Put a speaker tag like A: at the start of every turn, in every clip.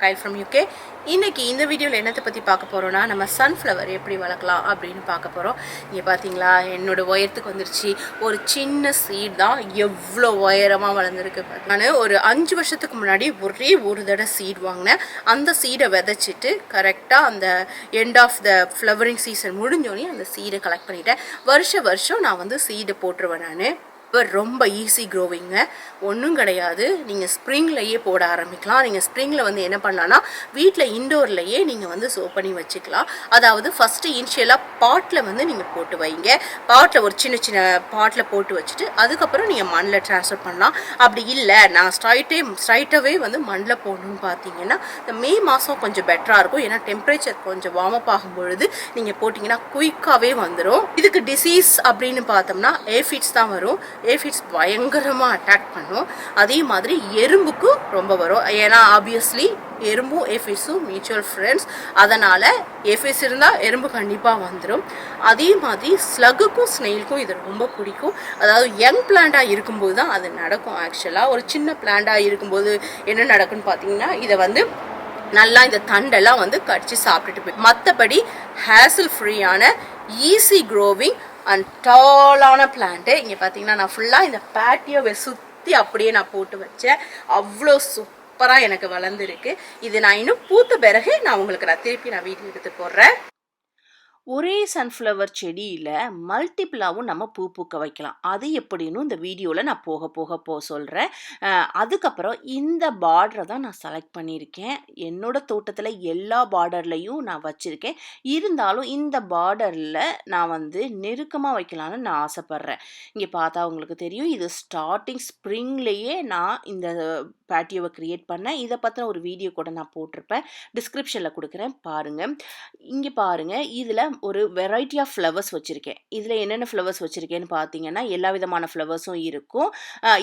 A: Kyle from UK. இன்னைக்கு இந்த வீடியோவில் என்னத்தை பற்றி பார்க்க போகிறோன்னா நம்ம சன்ஃப்ளவர் எப்படி வளர்க்கலாம் அப்படின்னு பார்க்க போகிறோம். இங்கே பார்த்தீங்களா என்னோடய உயரத்துக்கு வந்துருச்சு. ஒரு சின்ன சீட் தான் எவ்வளோ உயரமாக வளர்ந்துருக்கு. நான் ஒரு 5 வருஷத்துக்கு முன்னாடி ஒரே ஒரு தடவை சீட் வாங்கினேன். அந்த சீடை விதைச்சிட்டு கரெக்டாக அந்த end of the flowering season முடிஞ்சோடனே அந்த சீடை கலெக்ட் பண்ணிட்டேன். வருஷம் நான் வந்து சீடை போட்டுருவேன். நான் ரொம்ப ஈஸி க்ரோவிங்க, ஒன்றும் கிடையாது. நீங்கள் ஸ்ப்ரிங்லேயே போட ஆரம்பிக்கலாம். நீங்கள் ஸ்ப்ரிங்கில் வந்து என்ன பண்ணலான்னா வீட்டில் இண்டோர்லேயே நீங்கள் வந்து சோ பண்ணி வச்சுக்கலாம். அதாவது ஃபஸ்ட்டு இனிஷியலாக பாட்டில் வந்து நீங்கள் போட்டு வைங்க. பாட்டில் ஒரு சின்ன சின்ன பாட்டில் போட்டு வச்சுட்டு அதுக்கப்புறம் நீங்கள் மண்ணில் ட்ரான்ஸ்ஃபர் பண்ணலாம். அப்படி இல்லை நான் ஸ்ட்ரைட்டாகவே வந்து மண்ணில் போடணும்னு பார்த்தீங்கன்னா இந்த மே மாதம் கொஞ்சம் பெட்டராக இருக்கும். ஏன்னா டெம்பரேச்சர் கொஞ்சம் வார்ம் அப் ஆகும் பொழுது நீங்கள் போட்டிங்கன்னா குயிக்காகவே வந்துடும். இதுக்கு டிசீஸ் அப்படின்னு பார்த்தோம்னா ஏஃபிட்ஸ் தான் வரும். ஏஃபிட்ஸ் பயங்கரமாக அட்டாக் பண்ணும். அதே மாதிரி எறும்புக்கும் ரொம்ப வரும். ஏன்னா ஆப்வியஸ்லி எறும்பும் ஏஃபிட்ஸும் மியூச்சுவல் ஃப்ரெண்ட்ஸ். அதனால் ஏஃபிட்ஸ் இருந்தால் எறும்பு கண்டிப்பாக வந்துடும். அதே மாதிரி ஸ்லக்குக்கும் ஸ்னெயிலுக்கும் இது ரொம்ப பிடிக்கும். அதாவது யங் பிளான்ட்டாக இருக்கும்போது தான் அது நடக்கும். ஆக்சுவலாக ஒரு சின்ன பிளான்ட்டாக இருக்கும்போது என்ன நடக்குன்னு பார்த்தீங்கன்னா இதை வந்து நல்லா இந்த தண்டெல்லாம் வந்து கடிச்சு சாப்பிட்டுட்டு போய் மற்றபடி ஹேசல் ஃப்ரீயான ஈஸி க்ரோவிங் அண்ட் டாலான பிளான்ட்டு. இங்கே பார்த்தீங்கன்னா நான் ஃபுல்லாக இந்த பேட்டியோவை சுற்றி அப்படியே நான் போட்டு வச்சேன். அவ்வளோ சூப்பராக எனக்கு வளர்ந்துருக்கு. இது நான் இன்னும் பூத்த பிறகு நான் உங்களுக்கு திருப்பி வீட்டில் எடுத்து போடுறேன். ஒரே சன்ஃப்ளவர் செடியில் மல்டிபிளாகவும் நம்ம பூ பூக்க வைக்கலாம். அது எப்படின்னு இந்த வீடியோவில் நான் போக சொல்கிறேன். அதுக்கப்புறம் இந்த பார்டரை தான் நான் செலக்ட் பண்ணியிருக்கேன். என்னோடய தோட்டத்தில் எல்லா பார்டர்லையும் நான் வச்சுருக்கேன். இருந்தாலும் இந்த பார்டரில் நான் வந்து நெருக்கமாக வைக்கலான்னு நான் ஆசைப்பட்றேன். இங்கே பார்த்தா உங்களுக்கு தெரியும், இது ஸ்டார்டிங் ஸ்ப்ரிங்லேயே நான் இந்த பேட்டியோவை க்ரியேட் பண்ணேன். இதை பற்றின ஒரு வீடியோ கூட நான் போட்டிருப்பேன், டிஸ்கிரிப்ஷனில் கொடுக்குறேன் பாருங்கள். இங்கே பாருங்கள், இதில் ஒரு வெரைட்டி ஆஃப் ஃப்ளவர்ஸ் வச்சுருக்கேன். இதில் என்னென்ன ஃப்ளவர்ஸ் வச்சுருக்கேன்னு பார்த்தீங்கன்னா எல்லா விதமான ஃப்ளவர்ஸும் இருக்கும்.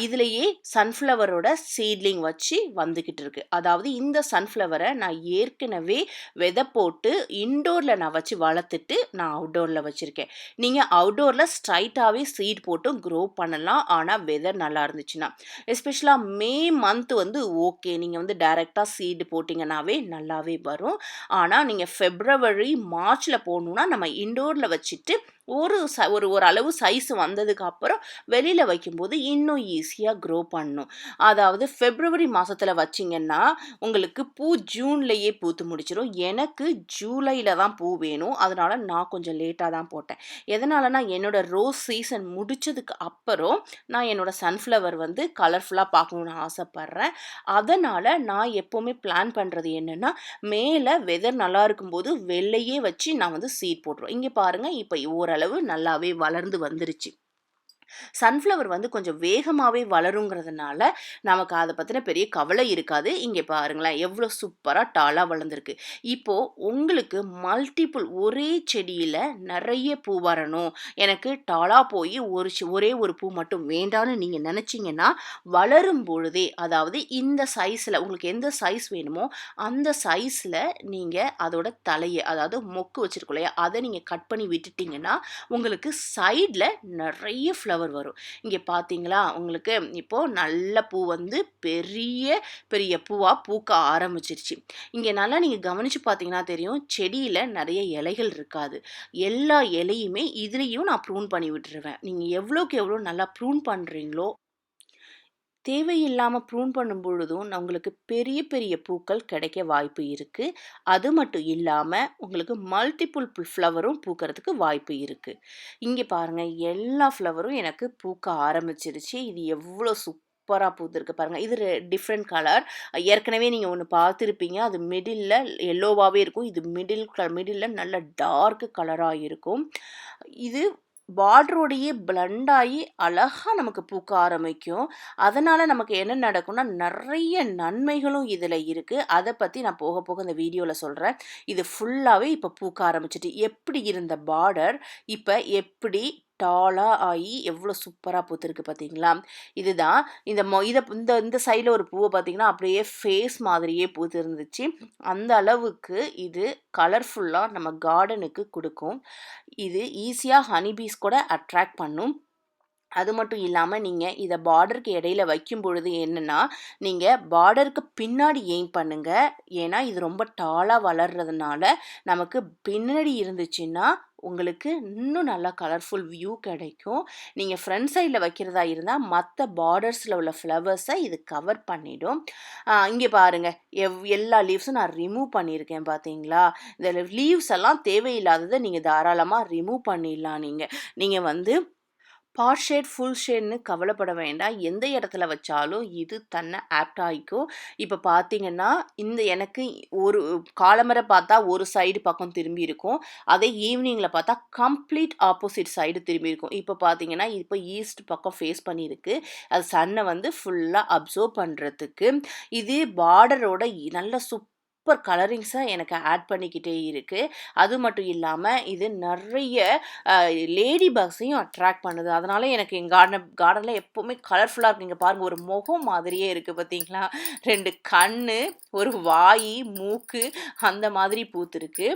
A: இதுலேயே சன்ஃப்ளவரோட சீட்லிங் வச்சு வந்துக்கிட்டு இருக்குது. அதாவது இந்த சன்ஃப்ளவரை நான் ஏற்கனவே விதை போட்டு இன்டோரில் நான் வச்சு வளர்த்துட்டு நான் அவுட்டோரில் வச்சுருக்கேன். நீங்கள் அவுட்டோரில் ஸ்ட்ரைட்டாகவே சீட் போட்டும் க்ரோ பண்ணலாம். ஆனால் வெதர் நல்லா இருந்துச்சுன்னா, எஸ்பெஷலாக மே மந்த் வந்து ஓகே, நீங்கள் வந்து டைரெக்டாக சீடு போட்டிங்கன்னாவே நல்லாவே வரும். ஆனால் நீங்கள் ஃபெப்ரவரி மார்ச்சில் போகணுன்னா நம்ம இண்டோரில் வச்சுட்டு ஒரு அளவு சைஸ் வந்ததுக்கு அப்புறம் வெளியில் வைக்கும்போது இன்னும் ஈஸியாக க்ரோ பண்ணும். அதாவது ஃபெப்ரவரி மாதத்தில் வச்சிங்கன்னா உங்களுக்கு பூ ஜூன்லேயே பூத்து முடிச்சிடும். எனக்கு ஜூலையில் தான் பூ வேணும். அதனால் நான் கொஞ்சம் லேட்டாக தான் போட்டேன். எதனாலனா என்னோடய ரோஸ் சீசன் முடித்ததுக்கு அப்புறம் நான் என்னோடய சன்ஃப்ளவர் வந்து கலர்ஃபுல்லாக பார்க்கணுன்னு ஆசைப்பட்றேன். அதனால் நான் எப்போவுமே பிளான் பண்ணுறது என்னென்னா மேலே வெதர் நல்லா இருக்கும்போது வெள்ளையே வச்சு நான் வந்து சீட் போட்டுருவேன். இங்கே பாருங்கள், இப்போ ஓரளவு நல்லாவே வளர்ந்து வந்துருச்சு. சன்ஃப்ளவர் வந்து கொஞ்சம் வேகமாகவே வளருங்கிறதுனால நமக்கு அதை பற்றின பெரிய கவலை இருக்காது. இங்கே பாருங்களேன் எவ்வளோ சூப்பராக டாலாக வளர்ந்துருக்கு. இப்போது உங்களுக்கு மல்டிபிள் ஒரே செடியில் நிறைய பூ வரணும், எனக்கு டாலாக போய் ஒரே ஒரு பூ மட்டும் வேண்டான்னு நீங்கள் நினச்சிங்கன்னா வளரும் பொழுதே, அதாவது இந்த சைஸில் உங்களுக்கு எந்த சைஸ் வேணுமோ அந்த சைஸில் நீங்கள் அதோட தலையை, அதாவது மொக்கு வச்சுருக்கோம் இல்லையா, அதை நீங்கள் கட் பண்ணி விட்டுட்டிங்கன்னா உங்களுக்கு சைடில் நிறைய ஃப்ளவர் வரும். இங்கே பார்த்தீங்களா உங்களுக்கு இப்போது நல்ல பூ வந்து பெரிய பெரிய பூவாக பூக்க ஆரம்பிச்சிருச்சு. இங்கே நல்லா நீங்கள் கவனித்து பார்த்தீங்கன்னா தெரியும், செடியில் நிறைய இலைகள் இருக்காது. எல்லா இலையுமே இதுலேயும் நான் ப்ரூன் பண்ணி விட்டுருவேன். நீங்கள் எவ்வளோக்கு எவ்வளோ நல்லா ப்ரூன் பண்ணுறீங்களோ, தேவையில்லாமல் ப்ரூன் பண்ணும் பொழுதும் உங்களுக்கு பெரிய பெரிய பூக்கள் கிடைக்க வாய்ப்பு இருக்குது. அது மட்டும் இல்லாமல் உங்களுக்கு மல்டிபிள் ஃப்ளவரும் பூக்கிறதுக்கு வாய்ப்பு இருக்குது. இங்கே பாருங்கள் எல்லா ஃப்ளவரும் எனக்கு பூக்க ஆரம்பிச்சிருச்சு. இது எவ்வளோ சூப்பராக பூத்துருக்கு பாருங்கள். இது டிஃப்ரெண்ட் கலர். ஏற்கனவே நீங்கள் ஒன்று பார்த்துருப்பீங்க, அது மிடில் எல்லோவாகவே இருக்கும். இது மிடில் நல்ல டார்க் கலராக இருக்கும். இது பார்டரோடையே பிளண்டாகி அழகாக நமக்கு பூக்க ஆரம்பிக்கும். அதனால் நமக்கு என்ன நடக்கும்னா நிறைய நன்மைகளும் இதில் இருக்குது. அதை பற்றி நான் போக போக இந்த வீடியோவில் சொல்கிறேன். இது ஃபுல்லாகவே இப்போ பூக்க ஆரம்பிச்சிட்டு, எப்படி இருந்த பார்டர் இப்போ எப்படி டாலாக ஆகி எவ்வளோ சூப்பராக பூத்துருக்கு பார்த்தீங்களா. இதுதான் இந்த சைடில் ஒரு பூவை பார்த்தீங்கன்னா அப்படியே ஃபேஸ் மாதிரியே பூத்து இருந்துச்சு. அந்த அளவுக்கு இது கலர்ஃபுல்லாக நம்ம கார்டனுக்கு கொடுக்கும். இது ஈஸியாக ஹனிபீஸ் கூட அட்ராக்ட் பண்ணும். அது மட்டும் இல்லாமல் நீங்கள் இதை பார்டருக்கு இடையில வைக்கும் பொழுது என்னென்னா, நீங்கள் பார்டருக்கு பின்னாடி எய்ம் பண்ணுங்கள். ஏன்னா இது ரொம்ப டாலாக வளர்றதுனால நமக்கு பின்னாடி இருந்துச்சுன்னா உங்களுக்கு இன்னும் நல்லா கலர்ஃபுல் வியூ கிடைக்கும். நீங்கள் ஃப்ரண்ட் சைடில் வைக்கிறதா இருந்தால் மற்ற பார்டர்ஸில் உள்ள ஃப்ளவர்ஸை இது கவர் பண்ணிடும். இங்கே பாருங்கள், எல்லா லீவ்ஸும் நான் ரிமூவ் பண்ணியிருக்கேன் பார்த்தீங்களா. இந்த லீவ்ஸ் எல்லாம் தேவையில்லாததை நீங்கள் தாராளமாக ரிமூவ் பண்ணிடலாம். நீங்கள் வந்து பார்ட் ஷேட் ஃபுல் ஷேட்னு கவலைப்பட வேண்டாம். எந்த இடத்துல வச்சாலும் இது தன்னை ஆப்ட் ஆகிக்கும். இப்போ பார்த்தீங்கன்னா எனக்கு ஒரு காலம்பரை பார்த்தா ஒரு சைடு பக்கம் திரும்பி இருக்கும், அதே ஈவினிங்கில் பார்த்தா கம்ப்ளீட் ஆப்போசிட் சைடு திரும்பி இருக்கும். இப்போ பார்த்தீங்கன்னா இப்போ ஈஸ்ட் பக்கம் ஃபேஸ் பண்ணியிருக்கு. அது சன்னை வந்து ஃபுல்லாக அப்சர்வ் பண்ணுறதுக்கு. இது பார்டரோட நல்ல சூப்பர் கலரிங்ஸை எனக்கு ஆட் பண்ணிக்கிட்டே இருக்குது. அது மட்டும் இல்லாமல் இது நிறைய லேடி பக்ஸையும் அட்ராக்ட் பண்ணுது. அதனால் எனக்கு எங்கள் கார்டனில் எப்போவுமே கலர்ஃபுல்லாக இருக்குது. இங்கே பாருங்கள், ஒரு முகம் மாதிரியே இருக்குது பார்த்தீங்களா. 2 கண், ஒரு வாய், மூக்கு அந்த மாதிரி பூத்துருக்கு.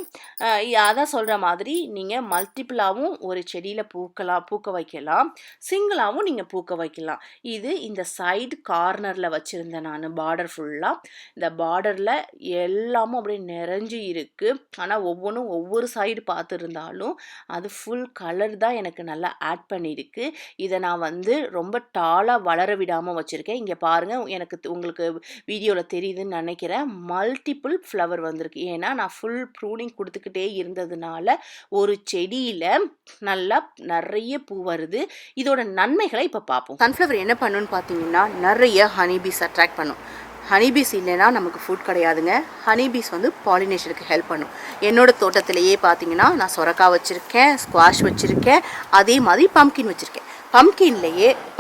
A: அதான் சொல்கிற மாதிரி நீங்கள் மல்டிப்புளாகவும் ஒரு செடியில் பூக்க வைக்கலாம், சிங்கிளாகவும் நீங்கள் பூக்க வைக்கலாம். இது இந்த சைடு கார்னரில் வச்சுருந்தேன் நான் பார்டர் ஃபுல்லாக. இந்த பார்டரில் எல்லாமும் அப்படியே நிறைஞ்சு இருக்குது. ஆனால் ஒவ்வொன்றும் ஒவ்வொரு சைடு பார்த்துருந்தாலும் அது ஃபுல் கலர் தான் எனக்கு நல்லா ஆட் பண்ணியிருக்கு. இதை நான் வந்து ரொம்ப டாலாக வளர விடாமல் வச்சுருக்கேன். இங்கே பாருங்கள், உங்களுக்கு வீடியோவில் தெரியுதுன்னு நினைக்கிறேன், மல்டிபிள் ஃப்ளவர் வந்திருக்கு. ஏன்னா நான் ஃபுல் ப்ரூனிங் கொடுத்துக்கிட்டே இருந்ததுனால ஒரு செடியில் நல்லா நிறைய பூ வருது. இதோட நன்மைகளை இப்போ பார்ப்போம். சன்ஃப்ளவர் என்ன பண்ணுன்னு பார்த்தீங்கன்னா, நிறைய ஹனிபீஸ் அட்ராக்ட் பண்ணும். ஹனிபீஸ் இல்லைன்னா நமக்கு ஃபுட் கிடையாதுங்க. ஹனிபீஸ் வந்து பாலினேஷனுக்கு ஹெல்ப் பண்ணும். என்னோடய தோட்டத்திலேயே பார்த்தீங்கன்னா நான் சொரக்காய் வச்சுருக்கேன், ஸ்குவாஷ் வச்சுருக்கேன், அதே மாதிரி பம்கின் வச்சுருக்கேன்.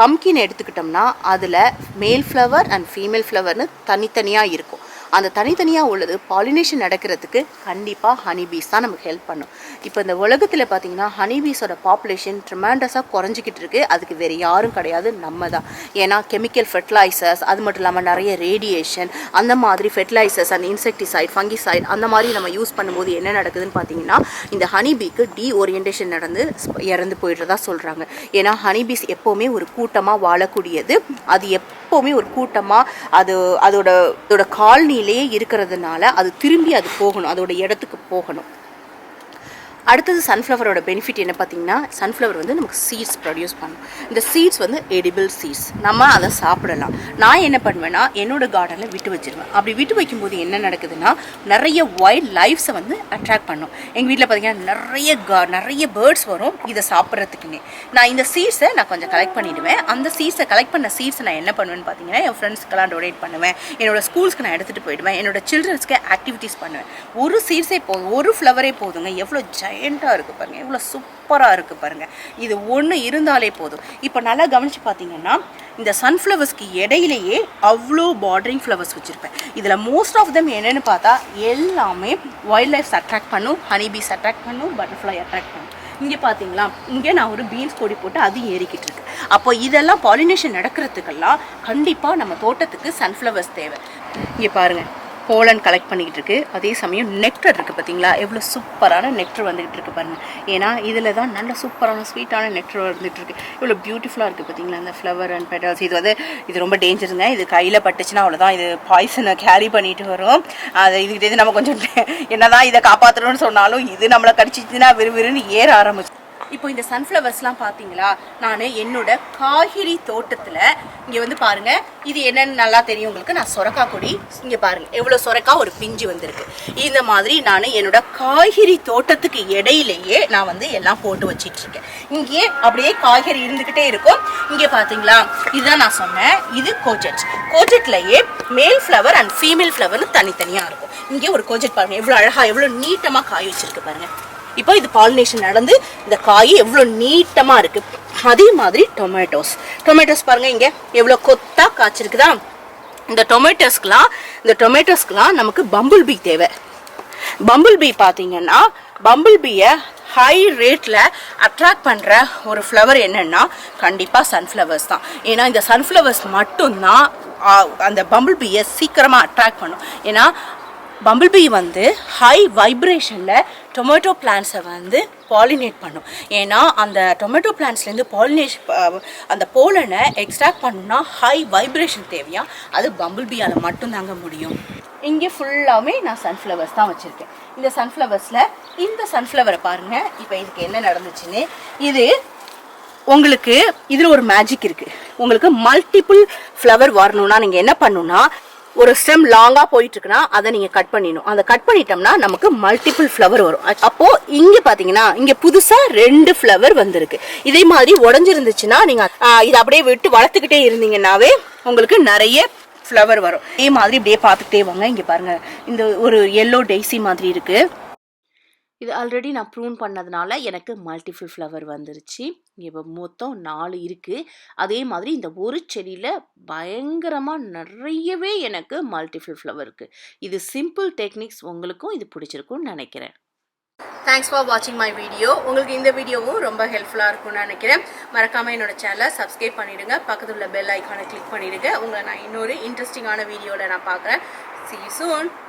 A: பம்கின் எடுத்துக்கிட்டோம்னா அதில் மேல் ஃப்ளவர் அண்ட் ஃபீமேல் ஃப்ளவர்னு தனித்தனியாக இருக்கும். அந்த தனித்தனியாக உள்ளது பாலினேஷன் நடக்கிறதுக்கு கண்டிப்பாக ஹனிபீஸ் தான் நமக்கு ஹெல்ப் பண்ணும். இப்போ இந்த உலகத்தில் பார்த்தீங்கன்னா ஹனிபீஸோட பாப்புலேஷன் ட்ரிமாண்டஸாக குறைஞ்சிக்கிட்டு இருக்குது. அதுக்கு வேறு யாரும் கிடையாது, நம்ம தான். ஏன்னா கெமிக்கல் ஃபெர்டிலைசர்ஸ், அது மட்டும் இல்லாமல் நிறைய ரேடியேஷன், அந்த மாதிரி ஃபெர்டிலைசர்ஸ் அண்ட் இன்செக்டிசைட், ஃபங்கிசைட் அந்த மாதிரி நம்ம யூஸ் பண்ணும்போது என்ன நடக்குதுன்னு பார்த்தீங்கன்னா, இந்த ஹனிபீக்கு ஓரியன்டேஷன் நடந்து இறந்து போயிடுறதா சொல்கிறாங்க. ஏன்னா ஹனிபீஸ் எப்போவுமே ஒரு கூட்டமாக வாழக்கூடியது. அது எப்போவுமே ஒரு கூட்டமாக அதோட காலனியிலேயே இருக்கிறதுனால அது திரும்பி அது போகணும், அதோட இடத்துக்கு போகணும். அடுத்தது சன்ஃப்ளவரோட பெனிஃபிட் என்ன பார்த்தீங்கன்னா, சன்ஃப்ளவர் வந்து நமக்கு சீட்ஸ் ப்ரொடியூஸ் பண்ணும். இந்த சீட்ஸ் வந்து எடிபிள் சீட்ஸ், நம்ம அதை சாப்பிடலாம். நான் என்ன பண்ணுவேன்னா என்னோட கார்டனில் விட்டு வச்சுருவேன். அப்படி விட்டு வைக்கும்போது என்ன நடக்குதுன்னா, நிறைய வைல்ட் லைஃப்ஸை வந்து அட்ராக்ட் பண்ணும். எங்கள் வீட்டில் பார்த்தீங்கன்னா நிறைய பேர்ட்ஸ் வரும் இதை சாப்பிட்றதுக்குன்னே. நான் இந்த சீட்ஸை நான் கொஞ்சம் கலெக்ட் பண்ணிவிடுவேன். அந்த சீட்ஸை கலெக்ட் பண்ண சீட்ஸை நான் என்ன பண்ணுவேன்னு பார்த்தீங்கன்னா, என் ஃப்ரெண்ட்ஸ்க்கெல்லாம் டொனேட் பண்ணுவேன், என்னோடய ஸ்கூல்ஸ்க்கு நான் எடுத்துகிட்டு போயிடுவேன், என்னோடய சில்ட்ரன்ஸ்க்கு ஆக்டிவிட்டீஸ் பண்ணுவேன். ஒரு சீட்ஸே போதும், ஒரு ஃப்ளவரே போதுங்க. எவ்வளோ ஜெயண்டாக இருக்குது பாருங்கள், எவ்வளோ சூப்பராக இருக்குது பாருங்கள். இது ஒன்று இருந்தாலே போதும். இப்போ நல்லா கவனித்து பார்த்தீங்கன்னா, இந்த சன்ஃப்ளவர்ஸ்க்கு இடையிலேயே அவ்வளோ பார்டரிங் ஃப்ளவர்ஸ் வச்சுருப்பேன். இதில் மோஸ்ட் ஆஃப் தம் என்னென்னு பார்த்தா எல்லாமே வைல்ட் லைஃப்ஸ் அட்ராக்ட் பண்ணும், ஹனிபீஸ் அட்ராக்ட் பண்ணும், பட்டர்ஃப்ளை அட்ராக்ட் பண்ணும். இங்கே பார்த்தீங்களா, இங்கே நான் ஒரு பீன்ஸ் கொடி போட்டு அது ஏறிக்கிட்டு இருக்கு. அப்போ இதெல்லாம் பாலினேஷன் நடக்கிறதுக்கெல்லாம் கண்டிப்பாக நம்ம தோட்டத்துக்கு சன்ஃப்ளவர்ஸ் தேவை. இங்கே பாருங்கள், போலன் கலெக்ட் பண்ணிக்கிட்டு இருக்குது. அதே சமயம் நெக்டர் இருக்குது பார்த்தீங்களா, எவ்வளோ சூப்பரான நெக்டர் வந்துக்கிட்டு இருக்குது பாருங்கள். ஏன்னா இதில் தான் நல்ல சூப்பரான ஸ்வீட்டான நெக்டர் வந்துட்டுருக்கு. இவ்வளோ பியூட்டிஃபுல்லாக இருக்குது பார்த்தீங்களா அந்த ஃப்ளவர் அண்ட் பெட்டல்ஸ். இது ரொம்ப டேஞ்சருங்க. இது கையில் பட்டுச்சுன்னா அவ்வளோதான், இது பாய்சனை கேரி பண்ணிட்டு வரும். அது இதுக்கிட்டே நம்ம கொஞ்சம் என்ன தான் இதை காப்பாற்றணும்னு சொன்னாலும் இது நம்மளை கடிச்சிச்சுன்னா விறுவிறுன்னு ஏற ஆரம்பிச்சு. இப்போ இந்த சன்ஃப்ளவர்ஸ்லாம் பார்த்தீங்களா, நான் என்னோட காய்கறி தோட்டத்தில் இங்கே வந்து பாருங்கள், இது என்னன்னு நல்லா தெரியும் உங்களுக்கு. நான் சொரக்காய் கொடி, இங்கே பாருங்கள் எவ்வளோ சொரக்காய் ஒரு பிஞ்சு வந்திருக்கு. இந்த மாதிரி நான் என்னோட காய்கறி தோட்டத்துக்கு இடையிலேயே நான் வந்து எல்லாம் போட்டு வச்சிட்ருக்கேன். இங்கே அப்படியே காய்கறி இருந்துக்கிட்டே இருக்கும். இங்கே பார்த்தீங்களா, இதுதான் நான் சொன்னேன், இது கோஜெட்லேயே மேல் ஃப்ளவர் அண்ட் ஃபீமேல் ஃப்ளவர்னு தனித்தனியாக இருக்கும். இங்கே ஒரு கோஜெட் பாருங்கள், எவ்வளோ அழகாக எவ்வளோ நீட்டமாக காய் வச்சிருக்கு பாருங்கள். இப்போ இது பாலினேஷன் நடந்து இந்த காய் எவ்வளோ நீட்டமாக இருக்குது. அதே மாதிரி டொமேட்டோஸ் பாருங்கள், இங்கே எவ்வளோ கொத்தாக காய்ச்சிருக்குதா. இந்த டொமேட்டோஸ்க்கெலாம் நமக்கு பம்பிள் பீ தேவை. பம்பிள் பீ பார்த்தீங்கன்னா, பம்பிள் பீயை ஹை ரேட்டில் அட்ராக்ட் பண்ணுற ஒரு ஃப்ளவர் என்னென்னா கண்டிப்பாக சன்ஃப்ளவர்ஸ் தான். ஏன்னா இந்த சன்ஃப்ளவர்ஸ் மட்டும்தான் அந்த பம்பிள் பீயை சீக்கிரமாக அட்ராக்ட் பண்ணும். ஏன்னா பம்பிள் பீ வந்து ஹை வைப்ரேஷனில் டொமேட்டோ பிளான்ட்ஸை வந்து பாலினேட் பண்ணும். ஏன்னா அந்த டொமேட்டோ பிளான்ட்ஸ்லேருந்து அந்த போலனை எக்ஸ்ட்ராக்ட் பண்ணணும்னா ஹை வைப்ரேஷன் தேவையா, அது பம்பிள் பீயால் மட்டும்தாங்க முடியும். இங்கே ஃபுல்லாமே நான் சன்ஃப்ளவர்ஸ் தான் வச்சுருக்கேன். இந்த சன்ஃப்ளவர்ஸில் இந்த சன்ஃப்ளவரை பாருங்கள். இப்போ இதுக்கு என்ன நடந்துச்சுன்னு, இது உங்களுக்கு இதில் ஒரு மேஜிக் இருக்குது. உங்களுக்கு மல்டிபிள் ஃப்ளவர் வரணும்னா நீங்கள் என்ன பண்ணணும்னா, ஒரு ஸ்டெம் லாங்காக போயிட்டுருக்குன்னா அதை நீங்கள் கட் பண்ணிடணும். அதை கட் பண்ணிட்டோம்னா நமக்கு மல்டிபிள் ஃப்ளவர் வரும். அப்போது இங்கே பார்த்தீங்கன்னா இங்கே புதுசாக 2 ஃப்ளவர் வந்திருக்கு. இதே மாதிரி உடஞ்சிருந்துச்சுன்னா நீங்கள் இதை அப்படியே விட்டு வளர்த்துக்கிட்டே இருந்தீங்கன்னாவே உங்களுக்கு நிறைய ஃப்ளவர் வரும். இதே மாதிரி இப்படியே பார்த்துக்கிட்டே வாங்க. இங்கே பாருங்கள், இந்த ஒரு எல்லோ டெய்ஸி மாதிரி இருக்குது. இது ஆல்ரெடி நான் ப்ரூன் பண்ணதுனால எனக்கு மல்டிபிள் ஃப்ளவர் வந்துருச்சு. இப்போ மொத்தம் 4 இருக்குது. அதே மாதிரி இந்த ஒரு செடியில் பயங்கரமாக நிறையவே எனக்கு மல்டிபிள் ஃப்ளவர் இருக்குது. இது சிம்பிள் டெக்னிக்ஸ், உங்களுக்கும் இது பிடிச்சிருக்கும்னு நினைக்கிறேன். தேங்க்ஸ் ஃபார் வாட்சிங் மை வீடியோ. உங்களுக்கு இந்த வீடியோவும் ரொம்ப ஹெல்ப்ஃபுல்லாக இருக்கும்னு நினைக்கிறேன். மறக்காமல் என்னோட சேனலை சப்ஸ்கிரைப் பண்ணிவிடுங்க. பக்கத்தில் உள்ள பெல் ஐக்கானை கிளிக் பண்ணிவிடுங்க. உங்களை நான் இன்னொரு இன்ட்ரெஸ்டிங்கான வீடியோவில் நான் பார்க்குறேன். See you soon.